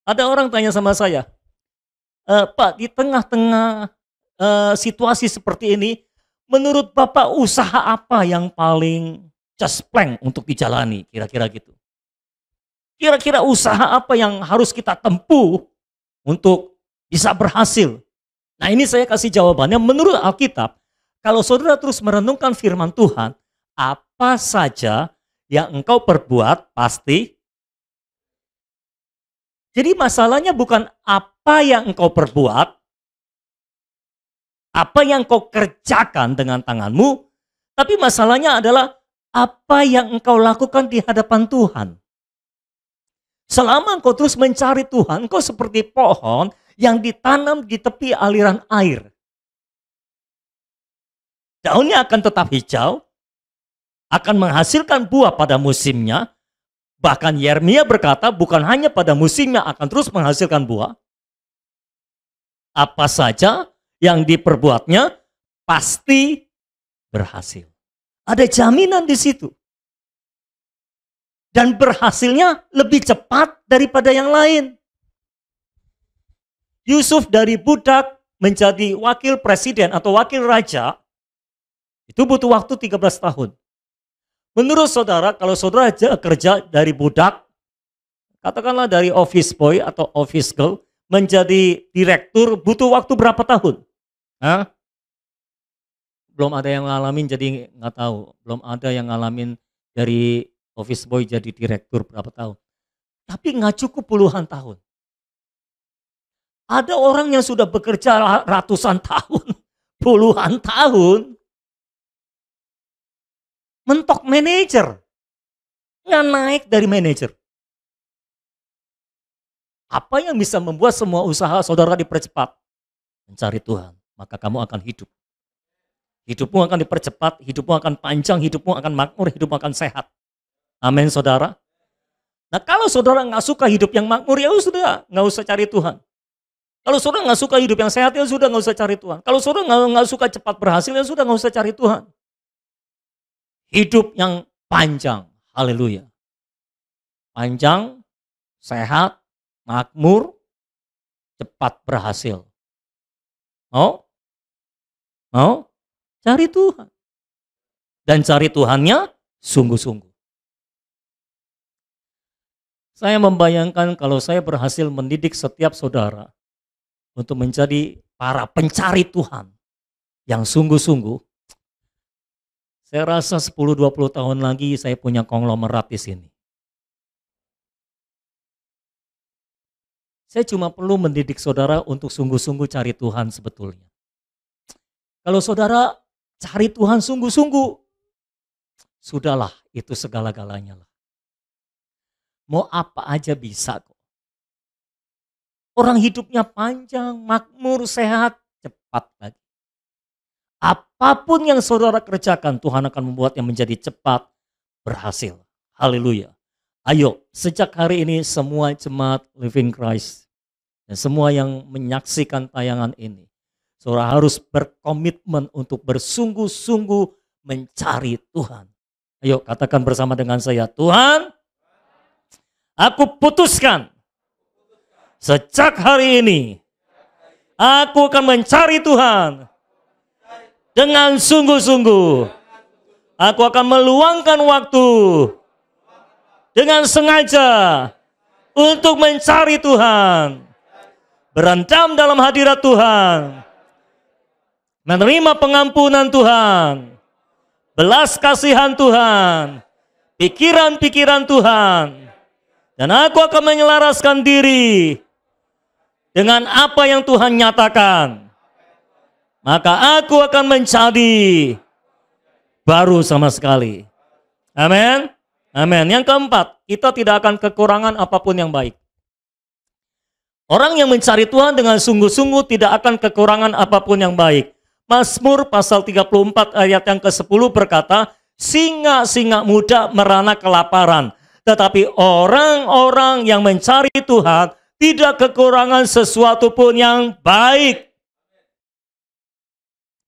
Ada orang tanya sama saya, Pak, di tengah-tengah situasi seperti ini, menurut Bapak usaha apa yang paling cespleng untuk dijalani? Kira-kira gitu. Kira-kira usaha apa yang harus kita tempuh untuk bisa berhasil? Nah, ini saya kasih jawabannya menurut Alkitab. Kalau saudara terus merenungkan firman Tuhan, apa saja yang engkau perbuat pasti. Jadi masalahnya bukan apa yang engkau perbuat, apa yang engkau kerjakan dengan tanganmu, tapi masalahnya adalah apa yang engkau lakukan di hadapan Tuhan. Selama engkau terus mencari Tuhan, engkau seperti pohon yang ditanam di tepi aliran air. Daunnya akan tetap hijau, akan menghasilkan buah pada musimnya. Bahkan Yeremia berkata bukan hanya pada musimnya akan terus menghasilkan buah. Apa saja yang diperbuatnya pasti berhasil. Ada jaminan di situ. Dan berhasilnya lebih cepat daripada yang lain. Yusuf dari budak menjadi wakil presiden atau wakil raja, itu butuh waktu 13 tahun. Menurut saudara, kalau saudara kerja dari budak, katakanlah dari office boy atau office girl, menjadi direktur butuh waktu berapa tahun? Hah? Belum ada yang ngalamin jadi nggak tahu. Belum ada yang ngalamin dari office boy jadi direktur berapa tahun. Tapi nggak cukup puluhan tahun. Ada orang yang sudah bekerja ratusan tahun, puluhan tahun, mentok manajer, nggak naik dari manajer. Apa yang bisa membuat semua usaha saudara dipercepat? Mencari Tuhan, maka kamu akan hidup. Hidupmu akan dipercepat, hidupmu akan panjang, hidupmu akan makmur, hidupmu akan sehat. Amin, saudara. Nah, kalau saudara nggak suka hidup yang makmur, ya sudah nggak usah cari Tuhan. Kalau saudara nggak suka hidup yang sehat, ya sudah nggak usah cari Tuhan. Kalau saudara nggak suka cepat berhasil, ya sudah nggak usah cari Tuhan. Hidup yang panjang, haleluya. Panjang, sehat, makmur, cepat berhasil. Mau? Mau? Cari Tuhan. Dan cari Tuhannya sungguh-sungguh. Saya membayangkan kalau saya berhasil mendidik setiap saudara untuk menjadi para pencari Tuhan yang sungguh-sungguh, saya rasa 10-20 tahun lagi saya punya konglomerat di sini. Saya cuma perlu mendidik saudara untuk sungguh-sungguh cari Tuhan sebetulnya. Kalau saudara cari Tuhan sungguh-sungguh, sudahlah itu segala-galanya lah. Mau apa aja bisa kok. Orang hidupnya panjang, makmur, sehat, cepat lagi. Apapun yang saudara kerjakan, Tuhan akan membuatnya menjadi cepat, berhasil. Haleluya. Ayo, sejak hari ini semua jemaat Living Christ, dan semua yang menyaksikan tayangan ini, saudara harus berkomitmen untuk bersungguh-sungguh mencari Tuhan. Ayo, katakan bersama dengan saya, Tuhan, aku putuskan sejak hari ini aku akan mencari Tuhan dengan sungguh-sungguh. Aku akan meluangkan waktu dengan sengaja untuk mencari Tuhan. Berendam dalam hadirat Tuhan. Menerima pengampunan Tuhan. Belas kasihan Tuhan. Pikiran-pikiran Tuhan. Dan aku akan menyelaraskan diri dengan apa yang Tuhan nyatakan. Maka aku akan menjadi baru sama sekali. Amin. Amin. Yang keempat, kita tidak akan kekurangan apapun yang baik. Orang yang mencari Tuhan dengan sungguh-sungguh tidak akan kekurangan apapun yang baik. Mazmur pasal 34 ayat yang ke-10 berkata, singa-singa muda merana kelaparan. Tetapi orang-orang yang mencari Tuhan tidak kekurangan sesuatu pun yang baik.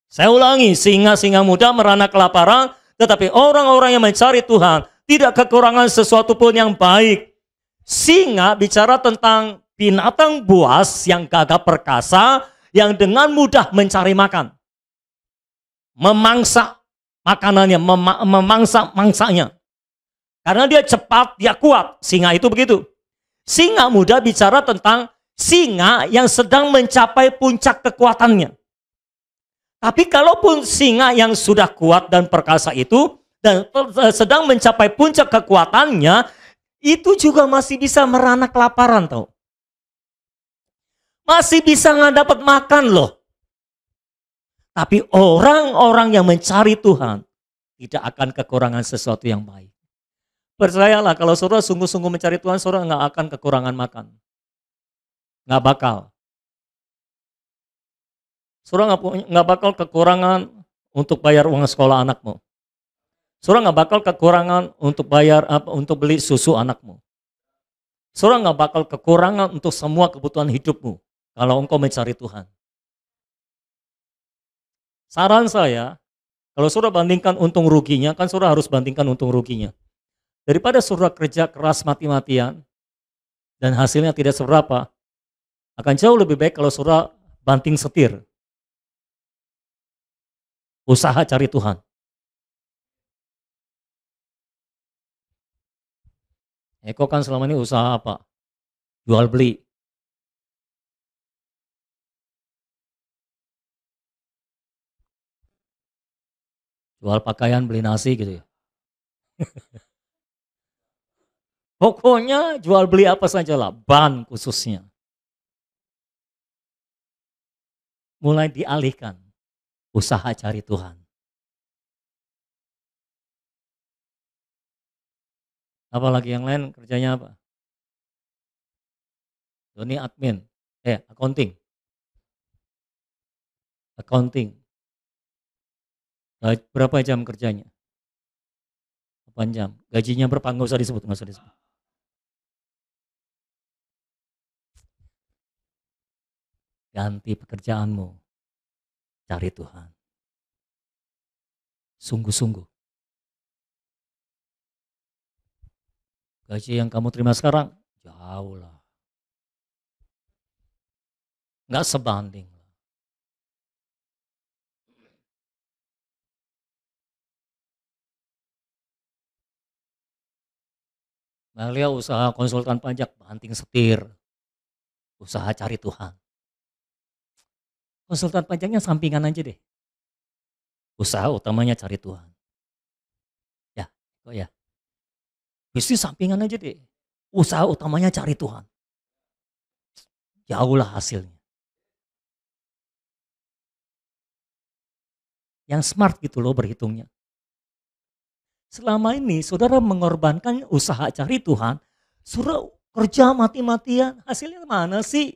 Saya ulangi, singa-singa muda merana kelaparan, tetapi orang-orang yang mencari Tuhan tidak kekurangan sesuatu pun yang baik. Singa bicara tentang binatang buas yang gagah perkasa, yang dengan mudah mencari makan. Memangsa makanannya, memangsa mangsanya. Karena dia cepat, dia kuat. Singa itu begitu. Singa muda bicara tentang singa yang sedang mencapai puncak kekuatannya. Tapi kalaupun singa yang sudah kuat dan perkasa itu, dan sedang mencapai puncak kekuatannya, itu juga masih bisa merana kelaparan tau. Masih bisa nggak dapat makan loh. Tapi orang-orang yang mencari Tuhan tidak akan kekurangan sesuatu yang baik. Percayalah, kalau saudara sungguh-sungguh mencari Tuhan, saudara nggak akan kekurangan makan. Nggak bakal. Saudara nggak bakal kekurangan untuk bayar uang sekolah anakmu. Saudara nggak bakal kekurangan untuk bayar untuk beli susu anakmu. Saudara nggak bakal kekurangan untuk semua kebutuhan hidupmu kalau engkau mencari Tuhan. Saran saya, kalau saudara bandingkan untung ruginya, kan saudara harus bandingkan untung ruginya. Daripada saudara kerja keras mati-matian dan hasilnya tidak seberapa, akan jauh lebih baik kalau saudara banting setir. Usaha cari Tuhan. Eko kan selama ini usaha apa? Jual beli. Jual pakaian, beli nasi gitu ya. Pokoknya jual beli apa saja lah, ban khususnya. Mulai dialihkan usaha cari Tuhan. Apalagi yang lain kerjanya apa? Doni admin, accounting. Accounting. Berapa jam kerjanya? 8 jam. Gajinya berapa? Nggak usah disebut, nggak usah disebut. Ganti pekerjaanmu. Cari Tuhan. Sungguh-sungguh. Gaji yang kamu terima sekarang, jauh lah. Nggak sebanding. Malia usaha konsultan pajak, banting setir. Usaha cari Tuhan. Konsultan pajaknya sampingan aja deh. Usaha utamanya cari Tuhan. Ya, kok ya. Bisnis sampingan aja deh. Usaha utamanya cari Tuhan. Jauhlah hasilnya. Yang smart gitu loh berhitungnya. Selama ini saudara mengorbankan usaha cari Tuhan, saudara kerja mati-matian, hasilnya mana sih?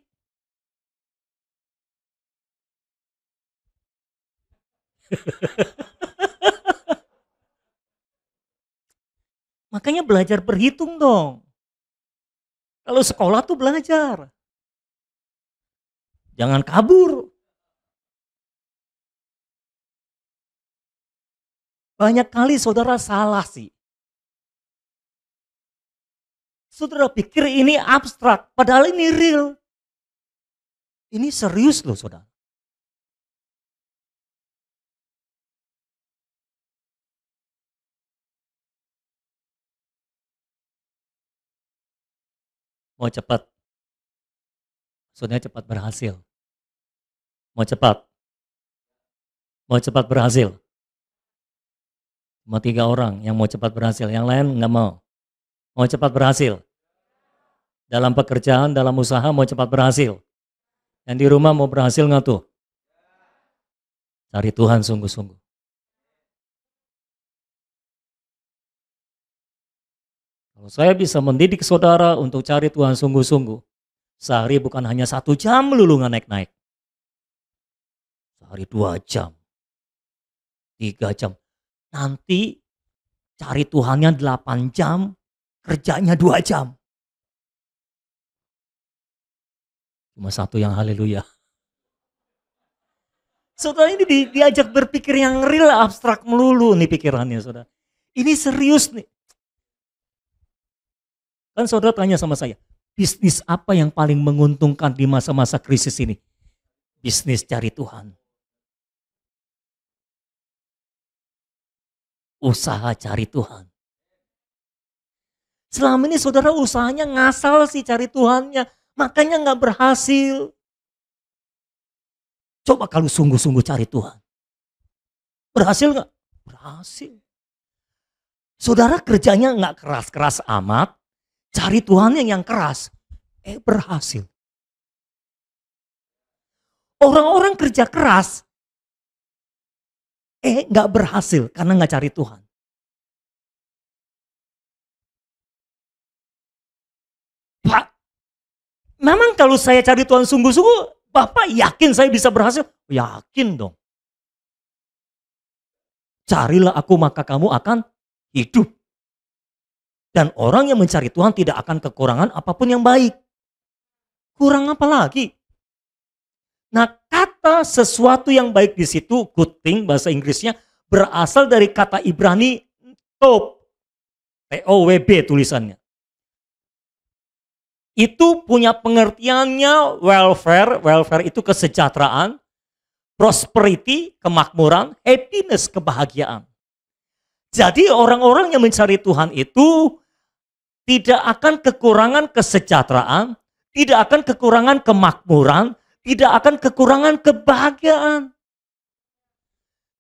Makanya belajar berhitung dong. Kalau sekolah tuh belajar. Jangan kabur. Banyak kali saudara salah sih. Saudara pikir ini abstrak, padahal ini real. Ini serius loh saudara. Mau cepat. Maksudnya cepat berhasil. Mau cepat. Mau cepat berhasil. Cuma 3 orang yang mau cepat berhasil. Yang lain nggak mau. Mau cepat berhasil. Dalam pekerjaan, dalam usaha mau cepat berhasil. Yang di rumah mau berhasil nggak tuh? Cari Tuhan sungguh-sungguh. Kalau saya bisa mendidik saudara untuk cari Tuhan sungguh-sungguh, sehari bukan hanya 1 jam melulu nggak naik-naik. Sehari 2 jam, 3 jam. Nanti cari Tuhannya 8 jam, kerjanya 2 jam. Cuma 1 yang haleluya. Saudara ini diajak berpikir yang real, abstrak melulu nih pikirannya saudara. Ini serius nih. Kan saudara tanya sama saya, Bisnis apa yang paling menguntungkan di masa-masa krisis ini? Bisnis cari Tuhan. Usaha cari Tuhan. Selama ini saudara usahanya ngasal sih cari Tuhannya, makanya nggak berhasil. Coba kalau sungguh-sungguh cari Tuhan. Berhasil nggak? Berhasil. Saudara kerjanya nggak keras-keras amat, cari Tuhan yang keras. Berhasil. Orang-orang kerja keras, nggak berhasil karena nggak cari Tuhan. Pak, memang kalau saya cari Tuhan sungguh-sungguh, Bapak yakin saya bisa berhasil? Yakin dong. Carilah aku maka kamu akan hidup. Dan orang yang mencari Tuhan tidak akan kekurangan apapun yang baik. Kurang apa lagi? Nah, kata sesuatu yang baik di situ, good thing bahasa Inggrisnya, berasal dari kata Ibrani tov. T-O-W-B tulisannya. Itu punya pengertiannya welfare, welfare itu kesejahteraan, prosperity, kemakmuran, happiness, kebahagiaan. Jadi orang-orang yang mencari Tuhan itu tidak akan kekurangan kesejahteraan, tidak akan kekurangan kemakmuran, tidak akan kekurangan kebahagiaan.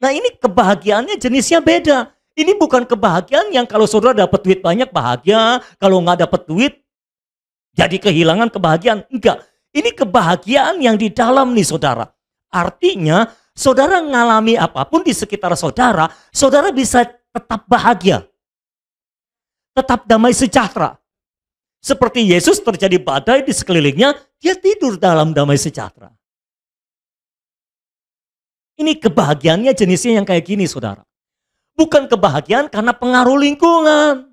Nah ini kebahagiaannya jenisnya beda. Ini bukan kebahagiaan yang kalau saudara dapat duit banyak bahagia, kalau nggak dapat duit jadi kehilangan kebahagiaan. Enggak, ini kebahagiaan yang di dalam nih saudara. Artinya saudara ngalami apapun di sekitar saudara, saudara bisa tetap bahagia. Tetap damai sejahtera. Seperti Yesus terjadi badai di sekelilingnya, dia tidur dalam damai sejahtera. Ini kebahagiaannya jenisnya yang kayak gini saudara. Bukan kebahagiaan karena pengaruh lingkungan.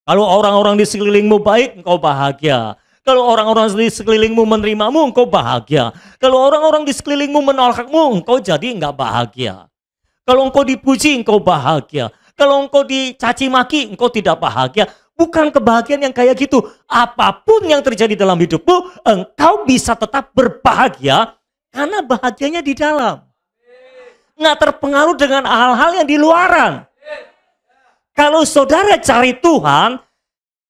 Kalau orang-orang di sekelilingmu baik, engkau bahagia. Kalau orang-orang di sekelilingmu menerimamu, engkau bahagia. Kalau orang-orang di sekelilingmu menolakmu, engkau jadi enggak bahagia. Kalau engkau dipuji, engkau bahagia. Kalau engkau dicaci maki, engkau tidak bahagia. Bukan kebahagiaan yang kayak gitu. Apapun yang terjadi dalam hidupmu, engkau bisa tetap berbahagia karena bahagianya di dalam. Nggak terpengaruh dengan hal-hal yang di luaran. Kalau saudara cari Tuhan,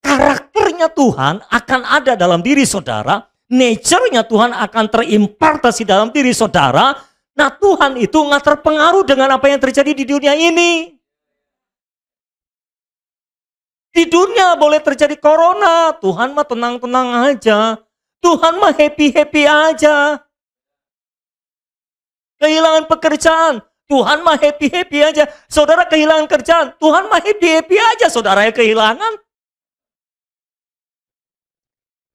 karakternya Tuhan akan ada dalam diri saudara, nature-nya Tuhan akan terimpartasi dalam diri saudara. Nah Tuhan itu nggak terpengaruh dengan apa yang terjadi di dunia ini. Di dunia boleh terjadi corona, Tuhan mah tenang-tenang aja. Tuhan mah happy-happy aja. Kehilangan pekerjaan, Tuhan mah happy-happy aja. Saudara kehilangan kerjaan, Tuhan mah happy-happy aja. Saudara yang kehilangan,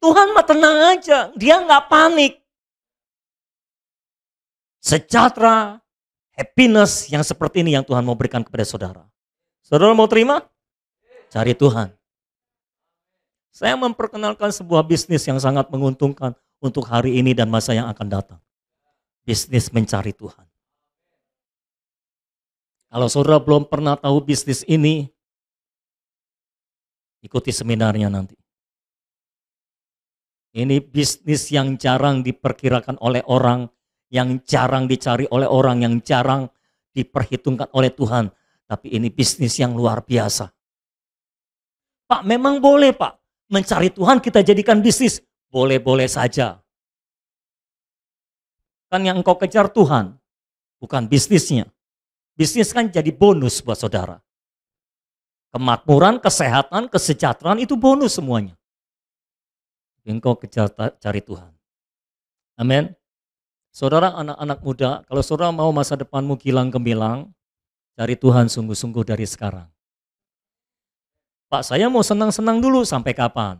Tuhan mah tenang aja. Dia nggak panik. Sejahtera, happiness yang seperti ini yang Tuhan mau berikan kepada saudara. Saudara mau terima? Cari Tuhan. Saya memperkenalkan sebuah bisnis yang sangat menguntungkan untuk hari ini dan masa yang akan datang. Bisnis mencari Tuhan. Kalau saudara belum pernah tahu bisnis ini, ikuti seminarnya nanti. Ini bisnis yang jarang diperkirakan oleh orang, yang jarang dicari oleh orang, yang jarang diperhitungkan oleh Tuhan. Tapi ini bisnis yang luar biasa. Pak, memang boleh Pak, mencari Tuhan kita jadikan bisnis. Boleh-boleh saja. Kan yang engkau kejar Tuhan, bukan bisnisnya. Bisnis kan jadi bonus buat saudara. Kemakmuran, kesehatan, kesejahteraan itu bonus semuanya. Engkau kejar cari Tuhan. Amin. Saudara anak-anak muda, kalau saudara mau masa depanmu gilang gemilang, cari Tuhan sungguh-sungguh dari sekarang. Pak, saya mau senang-senang dulu, sampai kapan?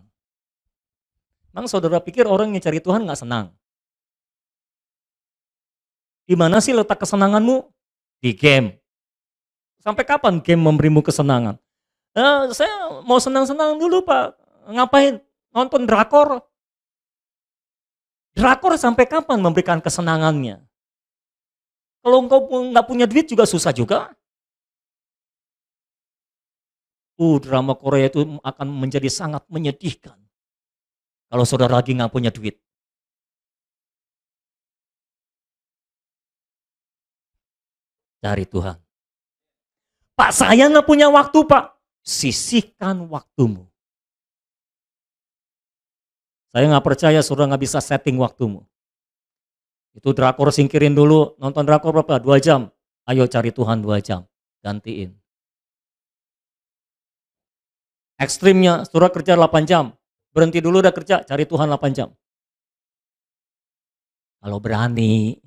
Memang saudara pikir orang yang cari Tuhan nggak senang? Di mana sih letak kesenanganmu? Di game. Sampai kapan game memberimu kesenangan? Saya mau senang-senang dulu Pak. Ngapain? Nonton drakor. Drakor sampai kapan memberikan kesenangannya? Kalau engkau nggak punya duit juga susah juga. Drama Korea itu akan menjadi sangat menyedihkan. Kalau saudara lagi nggak punya duit. Cari Tuhan. Pak, saya nggak punya waktu, Pak. Sisihkan waktumu. Saya nggak percaya saudara nggak bisa setting waktumu. Itu drakor singkirin dulu, nonton drakor berapa? 2 jam. Ayo cari Tuhan 2 jam. Gantiin. Ekstrimnya, saudara kerja 8 jam. Berhenti dulu udah kerja, cari Tuhan 8 jam. Kalau berani,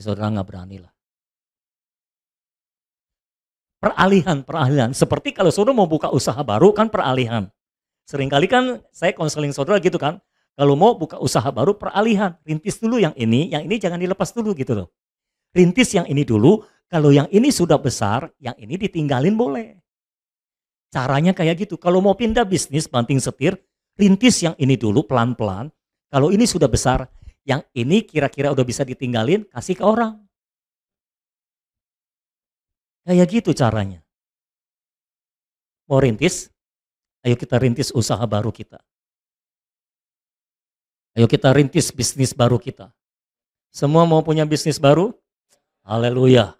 saudara nggak berani lah. Peralihan. Seperti kalau saudara mau buka usaha baru kan peralihan. Seringkali kan saya konseling saudara gitu kan. Kalau mau buka usaha baru peralihan. Rintis dulu yang ini jangan dilepas dulu gitu loh. Rintis yang ini dulu, kalau yang ini sudah besar, yang ini ditinggalin boleh. Caranya kayak gitu. Kalau mau pindah bisnis banting setir, rintis yang ini dulu pelan-pelan. Kalau ini sudah besar, yang ini kira-kira udah bisa ditinggalin, kasih ke orang. Kayak gitu caranya. Mau rintis? Ayo kita rintis usaha baru kita. Ayo kita rintis bisnis baru kita. Semua mau punya bisnis baru? Haleluya.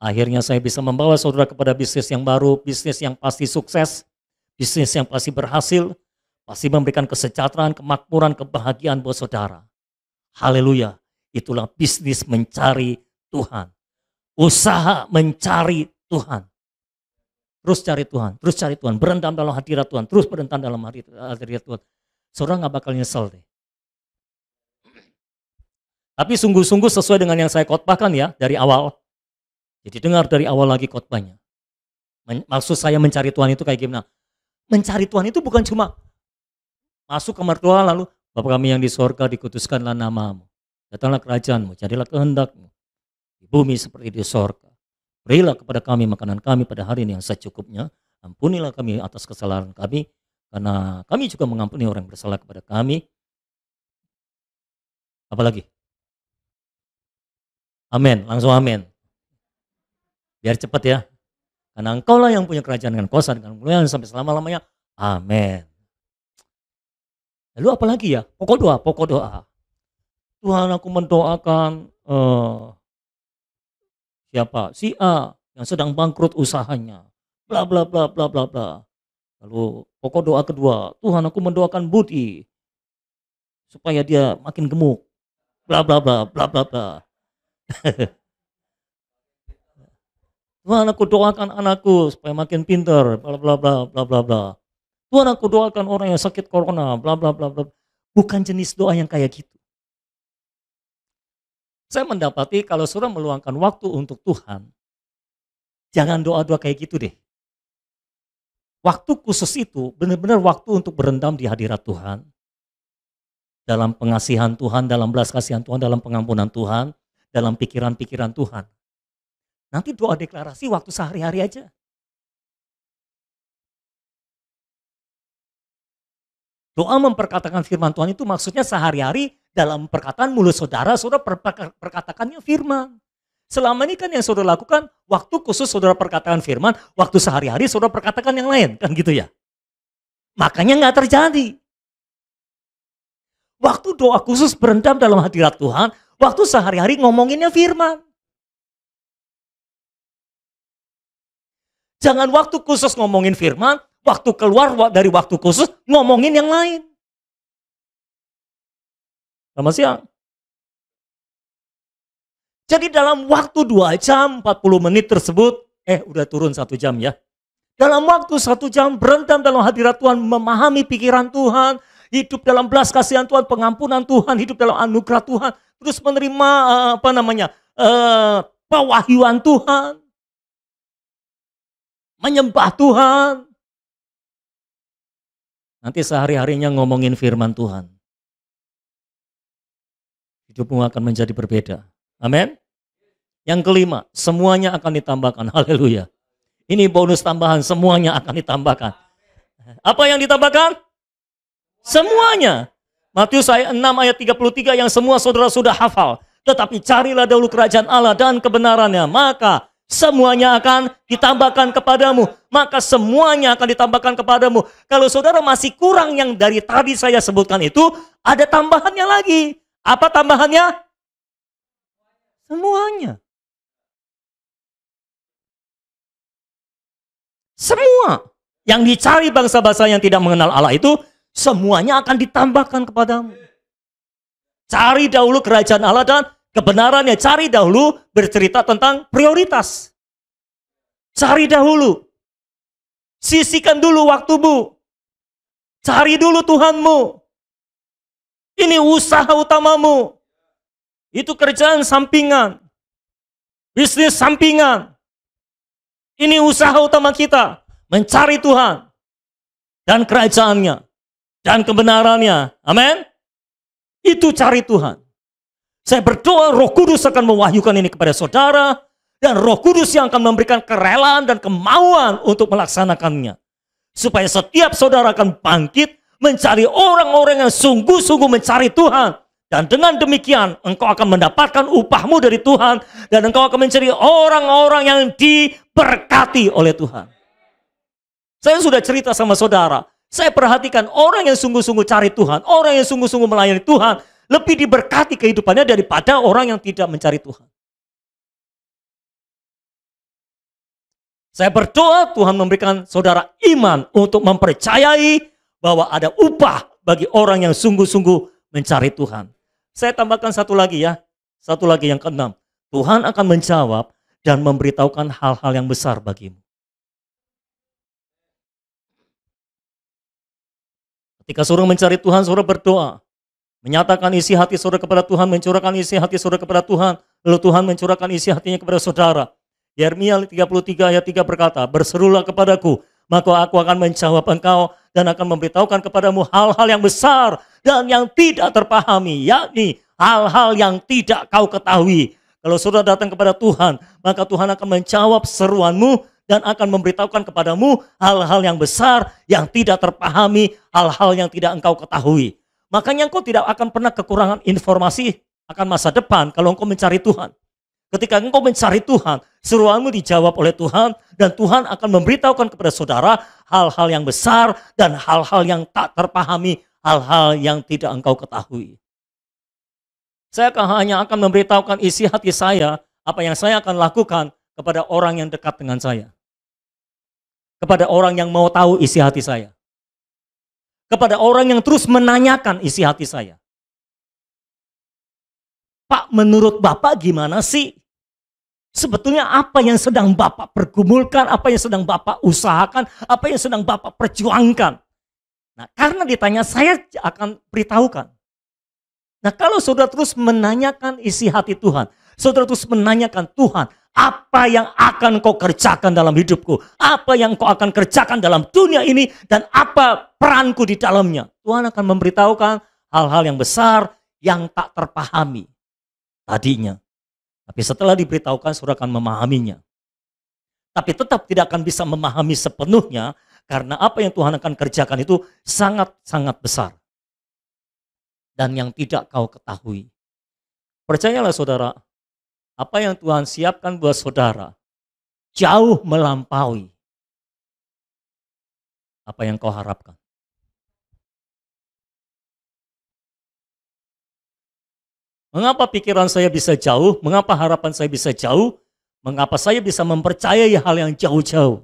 Akhirnya saya bisa membawa saudara kepada bisnis yang baru, bisnis yang pasti sukses, bisnis yang pasti berhasil, pasti memberikan kesejahteraan, kemakmuran, kebahagiaan buat saudara. Haleluya. Itulah bisnis mencari Tuhan. Usaha mencari Tuhan. Terus cari Tuhan, berendam dalam hadirat Tuhan, terus berendam dalam hadirat Tuhan. Saudara nggak bakal nyesel deh. Tapi sungguh-sungguh sesuai dengan yang saya khotbahkan ya dari awal. Jadi dengar dari awal lagi khotbahnya. Maksud saya mencari Tuhan itu kayak gimana? Mencari Tuhan itu bukan cuma masuk kamar Tuhan lalu Bapa kami yang di sorga, dikuduskanlah namamu. Datanglah kerajaanmu, jadilah kehendakmu. Di bumi seperti di sorga. Berilah kepada kami makanan kami pada hari ini yang secukupnya. Ampunilah kami atas kesalahan kami. Karena kami juga mengampuni orang yang bersalah kepada kami. Apalagi? Amin, langsung amin. Biar cepat ya. Karena engkaulah yang punya kerajaan dengan kuasa, dengan kemuliaan sampai selama-lamanya. Amin. Lalu apalagi ya? Pokok doa. Tuhan, aku mendoakan siapa? Si A yang sedang bangkrut usahanya. Bla bla bla bla bla bla. Lalu pokok doa kedua, Tuhan, aku mendoakan Budi supaya dia makin gemuk. Bla bla bla bla bla bla. Tuhan, aku doakan anakku supaya makin pintar. Bla bla bla bla bla bla. Tuhan, aku doakan orang yang sakit corona. Bla bla bla bla. Bukan jenis doa yang kayak gitu. Saya mendapati kalau saudara meluangkan waktu untuk Tuhan, jangan doa-doa kayak gitu deh. Waktu khusus itu benar-benar waktu untuk berendam di hadirat Tuhan. Dalam pengasihan Tuhan, dalam belas kasihan Tuhan, dalam pengampunan Tuhan, dalam pikiran-pikiran Tuhan. Nanti doa deklarasi waktu sehari-hari aja. Doa memperkatakan firman Tuhan itu maksudnya sehari-hari dalam perkataan mulut saudara perkatakannya firman. Selama ini kan yang saudara lakukan, waktu khusus saudara perkatakan firman, waktu sehari-hari saudara perkatakan yang lain, kan gitu ya. Makanya nggak terjadi. Waktu doa khusus berendam dalam hadirat Tuhan, waktu sehari-hari ngomonginnya firman. Jangan waktu khusus ngomongin firman, waktu keluar dari waktu khusus ngomongin yang lain. Selamat siang. Jadi dalam waktu 2 jam 40 menit tersebut, udah turun 1 jam ya. Dalam waktu 1 jam berendam dalam hadirat Tuhan, memahami pikiran Tuhan, hidup dalam belas kasihan Tuhan, pengampunan Tuhan, hidup dalam anugerah Tuhan, terus menerima pewahyuan Tuhan, menyembah Tuhan. Nanti sehari-harinya ngomongin firman Tuhan. Hidupmu akan menjadi berbeda. Amin. Yang kelima, semuanya akan ditambahkan. Haleluya. Ini bonus tambahan, semuanya akan ditambahkan. Apa yang ditambahkan? Semuanya. Matius 6 ayat 33 yang semua saudara sudah hafal. Tetapi carilah dahulu kerajaan Allah dan kebenarannya, maka Semuanya akan ditambahkan kepadamu. Maka semuanya akan ditambahkan kepadamu. Kalau saudara masih kurang yang dari tadi saya sebutkan itu, ada tambahannya lagi. Apa tambahannya? Semuanya. Semua yang dicari bangsa-bangsa yang tidak mengenal Allah itu, semuanya akan ditambahkan kepadamu. Cari dahulu kerajaan Allah dan kebenarannya. Cari dahulu bercerita tentang prioritas. Cari dahulu. Sisihkan dulu waktumu. Cari dulu Tuhanmu. Ini usaha utamamu. Itu kerjaan sampingan. Bisnis sampingan. Ini usaha utama kita. Mencari Tuhan. Dan kerajaannya. Dan kebenarannya. Amin. Itu cari Tuhan. Saya berdoa Roh Kudus akan mewahyukan ini kepada saudara. Dan Roh Kudus yang akan memberikan kerelaan dan kemauan untuk melaksanakannya. Supaya setiap saudara akan bangkit mencari orang-orang yang sungguh-sungguh mencari Tuhan. Dan dengan demikian engkau akan mendapatkan upahmu dari Tuhan. Dan engkau akan mencari orang-orang yang diberkati oleh Tuhan. Saya sudah cerita sama saudara. Saya perhatikan orang yang sungguh-sungguh cari Tuhan. Orang yang sungguh-sungguh melayani Tuhan. Lebih diberkati kehidupannya daripada orang yang tidak mencari Tuhan. Saya berdoa Tuhan memberikan saudara iman untuk mempercayai bahwa ada upah bagi orang yang sungguh-sungguh mencari Tuhan. Saya tambahkan satu lagi ya. Satu lagi yang keenam. Tuhan akan menjawab dan memberitahukan hal-hal yang besar bagimu. Ketika saudara mencari Tuhan, saudara berdoa. Menyatakan isi hati saudara kepada Tuhan, mencurahkan isi hati saudara kepada Tuhan. Lalu Tuhan mencurahkan isi hatinya kepada saudara. Yeremia 33 ayat 3 berkata, berserulah kepadaku, maka aku akan menjawab engkau dan akan memberitahukan kepadamu hal-hal yang besar dan yang tidak terpahami, yakni hal-hal yang tidak kau ketahui. Kalau saudara datang kepada Tuhan, maka Tuhan akan menjawab seruanmu dan akan memberitahukan kepadamu hal-hal yang besar yang tidak terpahami, hal-hal yang tidak engkau ketahui. Makanya engkau tidak akan pernah kekurangan informasi akan masa depan kalau engkau mencari Tuhan. Ketika engkau mencari Tuhan, seruanmu dijawab oleh Tuhan dan Tuhan akan memberitahukan kepada saudara hal-hal yang besar dan hal-hal yang tak terpahami, hal-hal yang tidak engkau ketahui. Saya hanya akan memberitahukan isi hati saya, apa yang saya akan lakukan kepada orang yang dekat dengan saya. Kepada orang yang mau tahu isi hati saya. Kepada orang yang terus menanyakan isi hati saya. Pak, menurut Bapak gimana sih? Sebetulnya apa yang sedang Bapak pergumulkan, apa yang sedang Bapak usahakan, apa yang sedang Bapak perjuangkan. Nah, karena ditanya, saya akan beritahukan. Nah, kalau saudara terus menanyakan isi hati Tuhan, saudara terus menanyakan, Tuhan, apa yang akan kau kerjakan dalam hidupku? Apa yang kau akan kerjakan dalam dunia ini? Dan apa peranku di dalamnya? Tuhan akan memberitahukan hal-hal yang besar yang tak terpahami tadinya. Tapi setelah diberitahukan, saudara akan memahaminya. Tapi tetap tidak akan bisa memahami sepenuhnya, karena apa yang Tuhan akan kerjakan itu sangat-sangat besar. Dan yang tidak kau ketahui. Percayalah saudara, apa yang Tuhan siapkan buat saudara, jauh melampaui apa yang kau harapkan. Mengapa pikiran saya bisa jauh? Mengapa harapan saya bisa jauh? Mengapa saya bisa mempercayai hal yang jauh-jauh?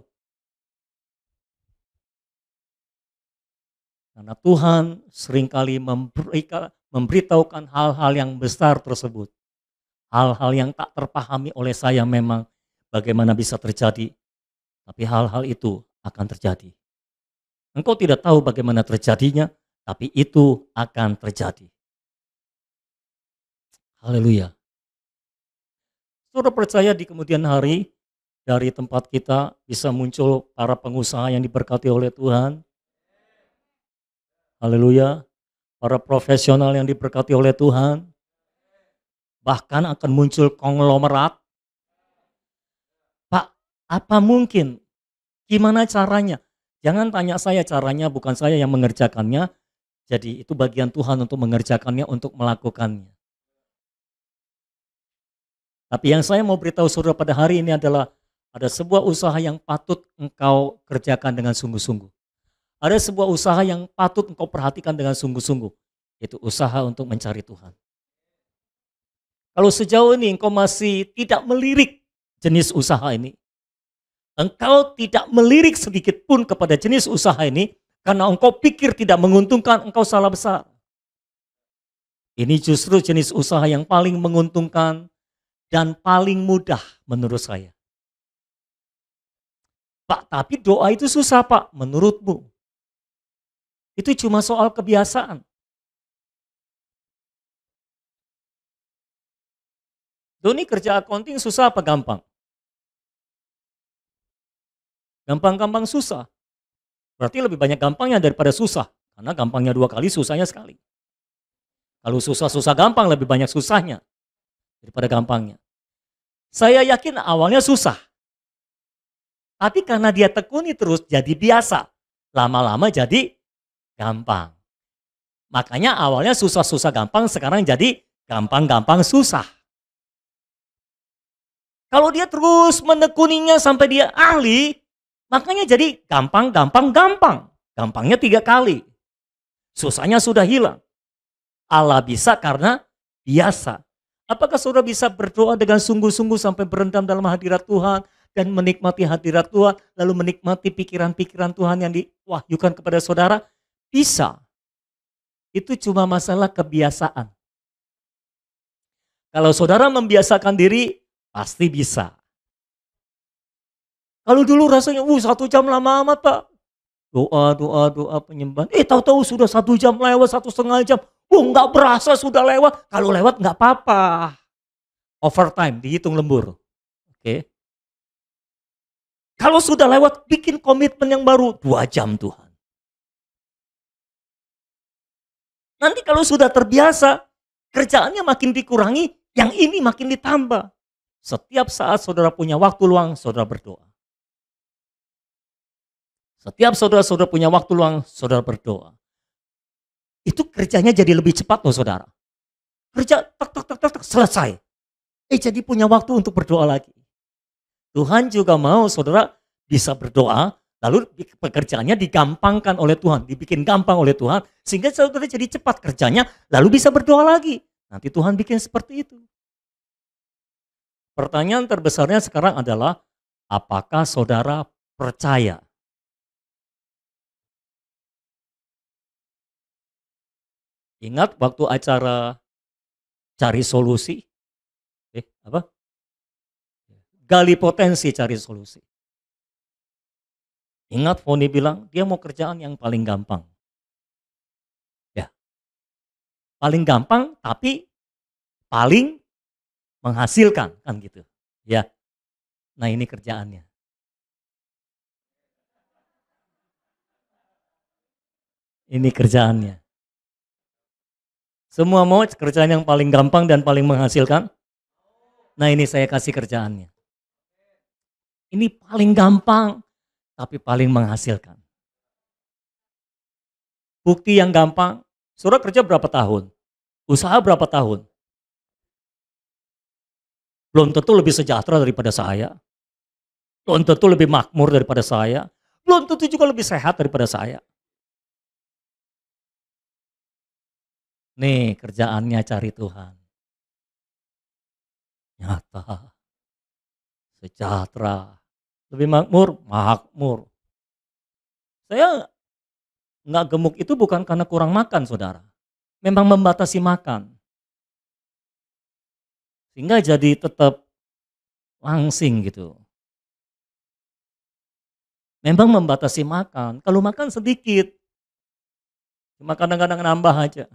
Karena Tuhan seringkali memberitahukan hal-hal yang besar tersebut. Hal-hal yang tak terpahami oleh saya memang bagaimana bisa terjadi. Tapi hal-hal itu akan terjadi. Engkau tidak tahu bagaimana terjadinya, tapi itu akan terjadi. Haleluya. Saudara percaya di kemudian hari dari tempat kita bisa muncul para pengusaha yang diberkati oleh Tuhan. Haleluya. Para profesional yang diberkati oleh Tuhan. Bahkan akan muncul konglomerat. Pak, apa mungkin? Gimana caranya? Jangan tanya saya caranya, bukan saya yang mengerjakannya. Jadi itu bagian Tuhan untuk mengerjakannya, untuk melakukannya. Tapi yang saya mau beritahu saudara pada hari ini adalah ada sebuah usaha yang patut engkau kerjakan dengan sungguh-sungguh. Ada sebuah usaha yang patut engkau perhatikan dengan sungguh-sungguh. Yaitu usaha untuk mencari Tuhan. Kalau sejauh ini engkau masih tidak melirik jenis usaha ini, engkau tidak melirik sedikit pun kepada jenis usaha ini, karena engkau pikir tidak menguntungkan, engkau salah besar. Ini justru jenis usaha yang paling menguntungkan dan paling mudah menurut saya. Pak, tapi doa itu susah Pak, menurutmu? Itu cuma soal kebiasaan. Doni kerja accounting susah apa gampang? Gampang-gampang susah. Berarti lebih banyak gampangnya daripada susah. Karena gampangnya 2 kali, susahnya sekali. Kalau susah-susah gampang, lebih banyak susahnya daripada gampangnya. Saya yakin awalnya susah. Tapi karena dia tekuni terus, jadi biasa. Lama-lama jadi gampang. Makanya awalnya susah-susah gampang, sekarang jadi gampang-gampang susah. Kalau dia terus menekuninya sampai dia ahli, makanya jadi gampang. Gampangnya 3 kali. Susahnya sudah hilang. Allah bisa karena biasa. Apakah saudara bisa berdoa dengan sungguh-sungguh sampai berendam dalam hadirat Tuhan dan menikmati hadirat Tuhan, lalu menikmati pikiran-pikiran Tuhan yang diwahyukan kepada saudara? Bisa. Itu cuma masalah kebiasaan. Kalau saudara membiasakan diri, pasti bisa. Kalau dulu rasanya, 1 jam lama amat Pak. Doa penyembahan. Tahu-tahu sudah 1 jam lewat, 1,5 jam. Nggak berasa sudah lewat. Kalau lewat nggak apa-apa. Overtime, dihitung lembur. Oke. Kalau sudah lewat, bikin komitmen yang baru. 2 jam Tuhan. Nanti kalau sudah terbiasa, kerjaannya makin dikurangi, yang ini makin ditambah. Setiap saat saudara punya waktu luang, saudara berdoa. Setiap saudara punya waktu luang, saudara berdoa. Itu kerjanya jadi lebih cepat loh saudara. Kerja tak, selesai. Jadi punya waktu untuk berdoa lagi. Tuhan juga mau saudara bisa berdoa, lalu pekerjaannya digampangkan oleh Tuhan, dibikin gampang oleh Tuhan, sehingga saudara jadi cepat kerjanya, lalu bisa berdoa lagi. Nanti Tuhan bikin seperti itu. Pertanyaan terbesarnya sekarang adalah, apakah saudara percaya? Ingat waktu acara cari solusi? Gali potensi, cari solusi. Ingat Foni bilang, dia mau kerjaan yang paling gampang. Ya. Paling gampang, tapi paling menghasilkan, kan gitu. Ya. Nah, ini kerjaannya. Ini kerjaannya. Semua mau kerjaan yang paling gampang dan paling menghasilkan? Nah, ini saya kasih kerjaannya. Ini paling gampang, tapi paling menghasilkan. Bukti yang gampang, saudara kerja berapa tahun? Usaha berapa tahun? Belum tentu lebih sejahtera daripada saya. Belum tentu lebih makmur daripada saya. Belum tentu juga lebih sehat daripada saya. Nih kerjaannya cari Tuhan. Nyata. Sejahtera. Lebih makmur. Saya nggak gemuk itu bukan karena kurang makan saudara. Memang membatasi makan. Sehingga jadi tetap langsing gitu. Memang membatasi makan. Kalau makan sedikit. Cuma kadang-kadang nambah aja.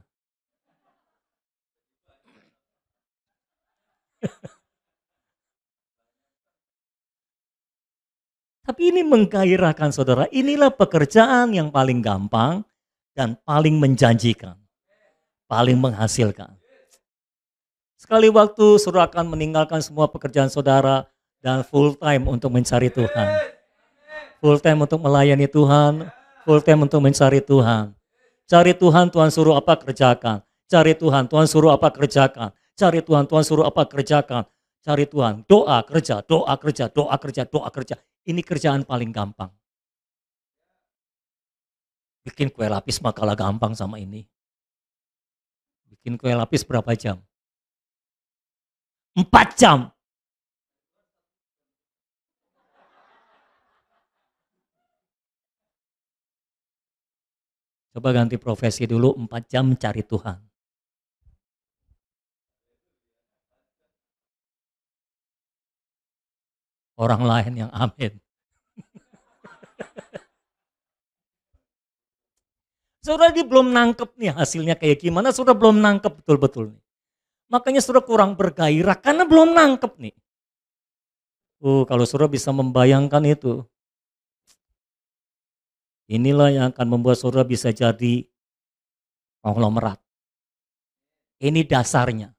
Tapi ini menggairahkan saudara. Inilah pekerjaan yang paling gampang dan paling menjanjikan. Paling menghasilkan. Sekali waktu saudara akan meninggalkan semua pekerjaan saudara dan full time untuk mencari Tuhan. Full time untuk melayani Tuhan, full time untuk mencari Tuhan. Cari Tuhan, Tuhan suruh apa kerjakan. Cari Tuhan, Tuhan suruh apa kerjakan. Cari Tuhan, Tuhan suruh apa kerjakan. cari Tuhan, doa, kerja, doa, kerja, doa, kerja, doa, kerja. Ini kerjaan paling gampang. Bikin kue lapis mah kalah gampang sama ini. Bikin kue lapis berapa jam? 4 jam. Coba ganti profesi dulu, 4 jam cari Tuhan. Orang lain yang amin. Saudara dia belum nangkep nih hasilnya kayak gimana, saudara belum nangkep betul-betul nih. Makanya saudara kurang bergairah karena belum nangkep nih. Kalau saudara bisa membayangkan itu, inilah yang akan membuat saudara bisa jadi konglomerat. Ini dasarnya.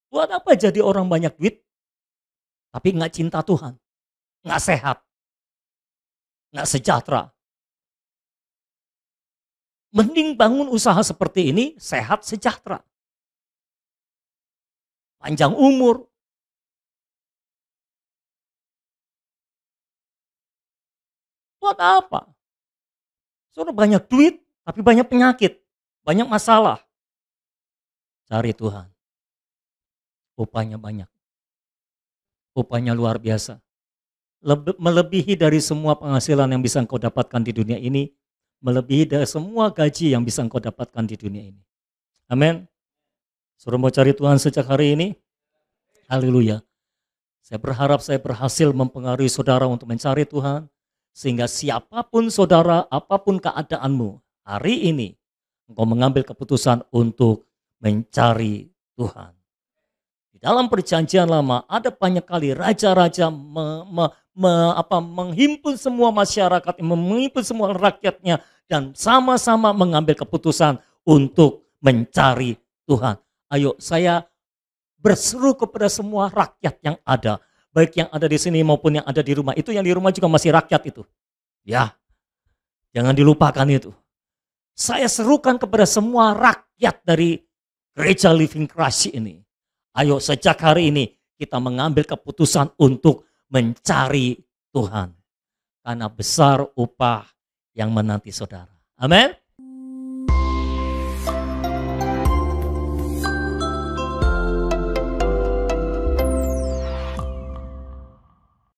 Buat apa jadi orang banyak duit, tapi nggak cinta Tuhan, nggak sehat, nggak sejahtera. Mending bangun usaha seperti ini, sehat, sejahtera. Panjang umur. Buat apa? Saudara banyak duit, tapi banyak penyakit, banyak masalah. Cari Tuhan. Upahnya banyak. Upahnya luar biasa. Melebihi dari semua penghasilan yang bisa engkau dapatkan di dunia ini, melebihi dari semua gaji yang bisa engkau dapatkan di dunia ini. Amin. Saudara mau cari Tuhan sejak hari ini? Haleluya. Saya berharap saya berhasil mempengaruhi saudara untuk mencari Tuhan, sehingga siapapun saudara, apapun keadaanmu, hari ini engkau mengambil keputusan untuk mencari Tuhan. Di dalam perjanjian lama ada banyak kali raja-raja menghimpun semua masyarakat, menghimpun semua rakyatnya, dan sama-sama mengambil keputusan untuk mencari Tuhan. Ayo saya berseru kepada semua rakyat yang ada, baik yang ada di sini maupun yang ada di rumah. Itu yang di rumah juga masih rakyat itu. Ya, jangan dilupakan itu. Saya serukan kepada semua rakyat dari Gereja Living Christ ini. Ayo sejak hari ini kita mengambil keputusan untuk mencari Tuhan. Karena besar upah yang menanti saudara. Amin.